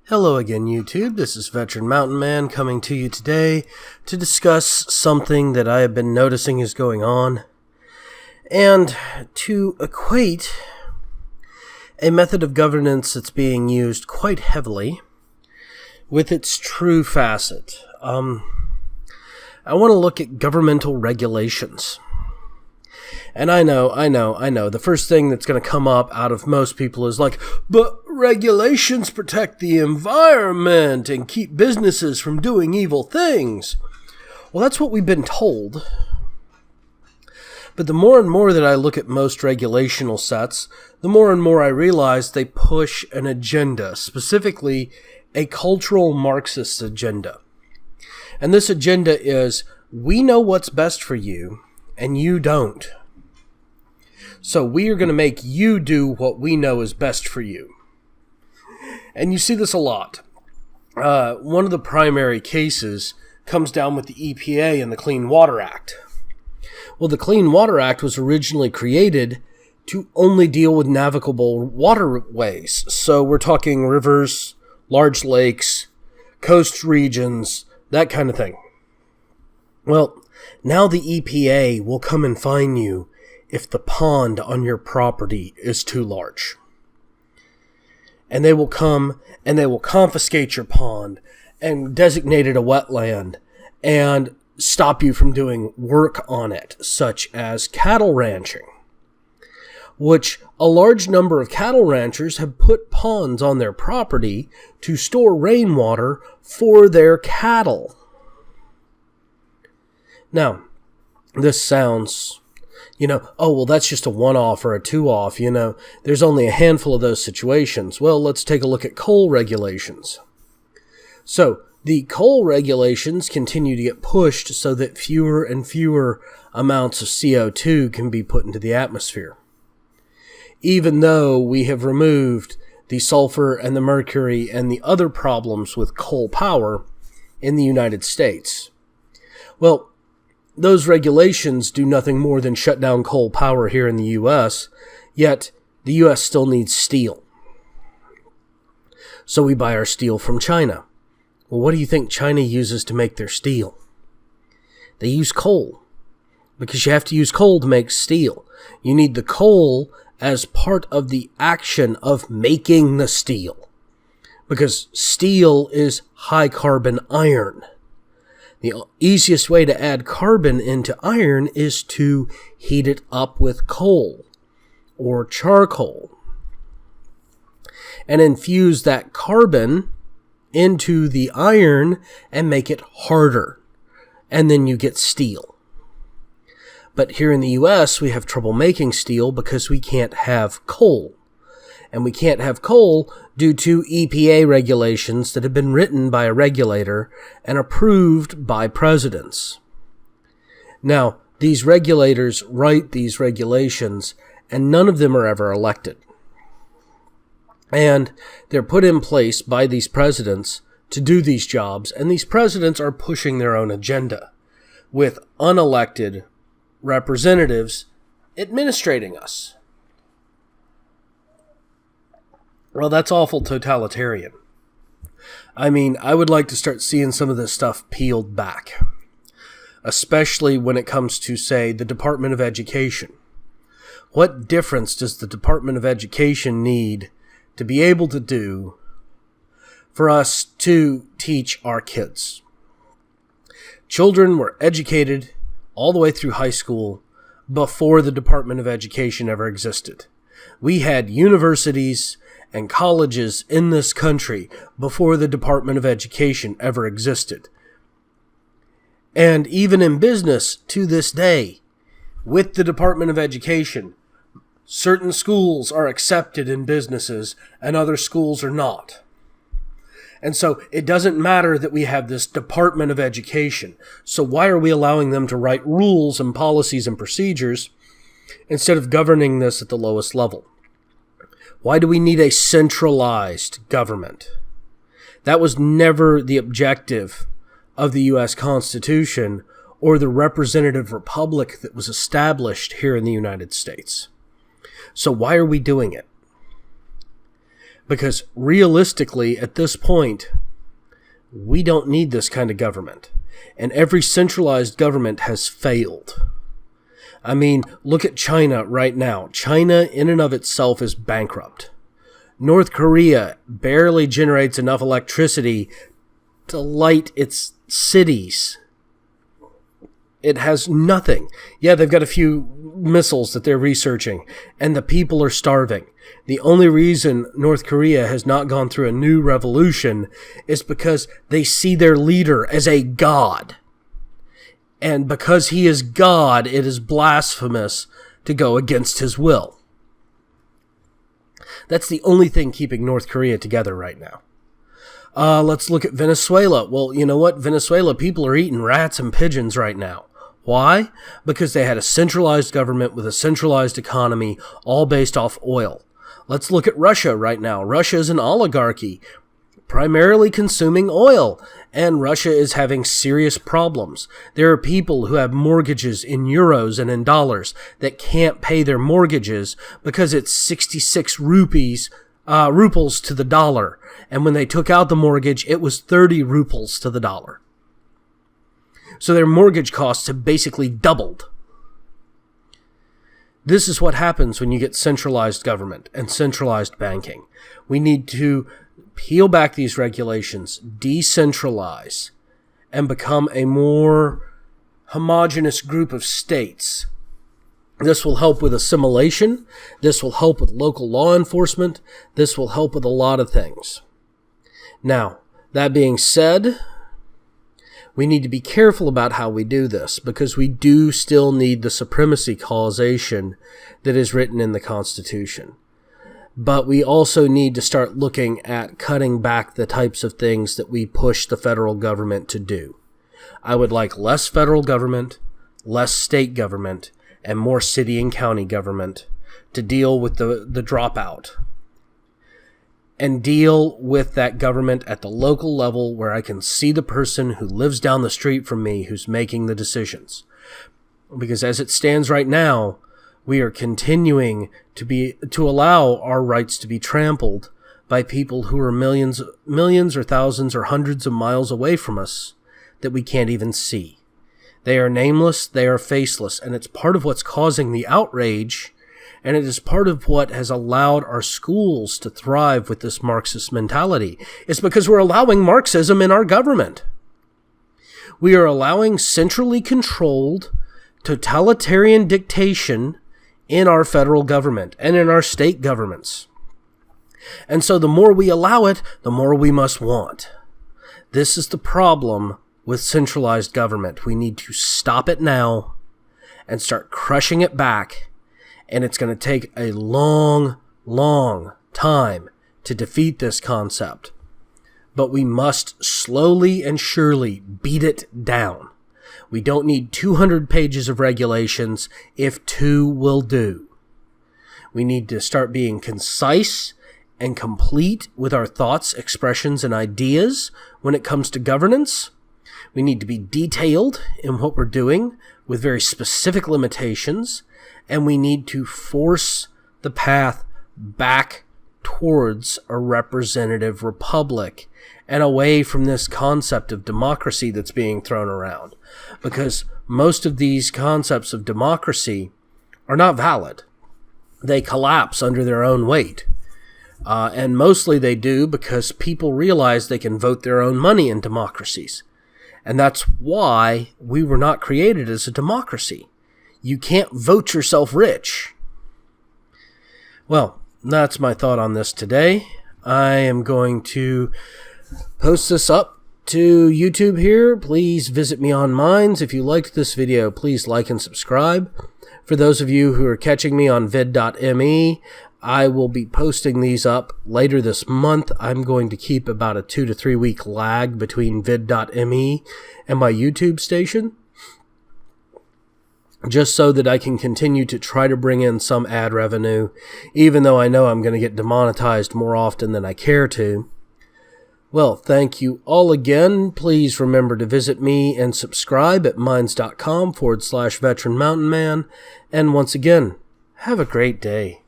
Hello again, YouTube. This is Veteran Mountain Man coming to you today to discuss something that I have been noticing is going on and to equate a method of governance that's being used quite heavily with its true facet. I want to look at governmental regulations. And I know, the first thing that's going to come up out of most people is like, but regulations protect the environment and keep businesses from doing evil things. Well, that's what we've been told. But the more and more that I look at most regulational sets, the more and more I realize they push an agenda, specifically a cultural Marxist agenda. And this agenda is, we know what's best for you, and you don't. So we are going to make you do what we know is best for you. And you see this a lot. One of the primary cases comes down with the EPA and the Clean Water Act. Well, the Clean Water Act was originally created to only deal with navigable waterways. So we're talking rivers, large lakes, coast regions, that kind of thing. Well, now the EPA will come and fine you if the pond on your property is too large. And they will come and they will confiscate your pond and designate it a wetland and stop you from doing work on it, such as cattle ranching, which a large number of cattle ranchers have put ponds on their property to store rainwater for their cattle. Now, this sounds, oh, well, that's just a one-off or a two-off, There's only a handful of those situations. Well, let's take a look at coal regulations. So, the coal regulations continue to get pushed so that fewer and fewer amounts of CO2 can be put into the atmosphere. Even though we have removed the sulfur and the mercury and the other problems with coal power in the United States. Well, those regulations do nothing more than shut down coal power here in the U.S., yet the U.S. still needs steel. So we buy our steel from China. Well, what do you think China uses to make their steel? They use coal, because you have to use coal to make steel. You need the coal as part of the action of making the steel, because steel is high-carbon iron. The easiest way to add carbon into iron is to heat it up with coal or charcoal and infuse that carbon into the iron and make it harder. And then you get steel. But here in the U.S., we have trouble making steel because we can't have coal. And we can't have coal due to EPA regulations that have been written by a regulator and approved by presidents. Now, these regulators write these regulations, and none of them are ever elected. And they're put in place by these presidents to do these jobs, and these presidents are pushing their own agenda with unelected representatives administrating us. Well, that's awful totalitarian. I mean, I would like to start seeing some of this stuff peeled back, especially when it comes to, say, the Department of Education. What difference does the Department of Education need to be able to do for us to teach our kids? Children were educated all the way through high school before the Department of Education ever existed. We had universities and colleges in this country before the Department of Education ever existed. And even in business to this day, with the Department of Education, certain schools are accepted in businesses and other schools are not. And so it doesn't matter that we have this Department of Education. So why are we allowing them to write rules and policies and procedures instead of governing this at the lowest level? Why do we need a centralized government? That was never the objective of the U.S. Constitution or the representative republic that was established here in the United States. So why are we doing it? Because realistically, at this point, we don't need this kind of government. And every centralized government has failed. I mean, look at China right now. China in and of itself is bankrupt. North Korea barely generates enough electricity to light its cities. It has nothing. Yeah, they've got a few missiles that they're researching, and the people are starving. The only reason North Korea has not gone through a new revolution is because they see their leader as a god. And because he is God, it is blasphemous to go against his will. That's the only thing keeping North Korea together right now. Let's look at Venezuela. Well, you know what? Venezuela, people are eating rats and pigeons right now. Why? Because they had a centralized government with a centralized economy, all based off oil. Let's look at Russia right now. Russia is an oligarchy, primarily consuming oil, and Russia is having serious problems. There are people who have mortgages in euros and in dollars that can't pay their mortgages because it's 66 rupees to the dollar. And when they took out the mortgage, it was 30 rupees to the dollar. So their mortgage costs have basically doubled. This is what happens when you get centralized government and centralized banking. We need to peel back these regulations, decentralize, and become a more homogeneous group of states. This will help with assimilation. This will help with local law enforcement. This will help with a lot of things. Now, that being said, we need to be careful about how we do this, because we do still need the supremacy causation that is written in the Constitution. But we also need to start looking at cutting back the types of things that we push the federal government to do. I would like less federal government, less state government, and more city and county government to deal with the dropout. And deal with that government at the local level where I can see the person who lives down the street from me who's making the decisions. Because as it stands right now, we are continuing to allow our rights to be trampled by people who are millions or thousands or hundreds of miles away from us that we can't even see. They are nameless, they are faceless, and it's part of what's causing the outrage, and it is part of what has allowed our schools to thrive with this Marxist mentality. It's because we're allowing Marxism in our government. We are allowing centrally controlled totalitarian dictation in our federal government and in our state governments. And so the more we allow it, the more we must want. This is the problem with centralized government. We need to stop it now and start crushing it back. And it's going to take a long, long time to defeat this concept. But we must slowly and surely beat it down. We don't need 200 pages of regulations if 2 will do. We need to start being concise and complete with our thoughts, expressions, and ideas when it comes to governance. We need to be detailed in what we're doing with very specific limitations, and we need to force the path back towards a representative republic and away from this concept of democracy that's being thrown around. Because most of these concepts of democracy are not valid. They collapse under their own weight. And mostly they do because people realize they can vote their own money in democracies. And that's why we were not created as a democracy. You can't vote yourself rich. Well, that's my thought on this today. I am going to post this up to YouTube here. Please visit me on Minds. If you liked this video, please like and subscribe. For those of you who are catching me on vid.me, I will be posting these up later this month. I'm going to keep about a 2 to 3 week lag between vid.me and my YouTube station, just so that I can continue to try to bring in some ad revenue, even though I know I'm going to get demonetized more often than I care to. Well, thank you all again. Please remember to visit me and subscribe at minds.com/veteran mountain man. And once again, have a great day.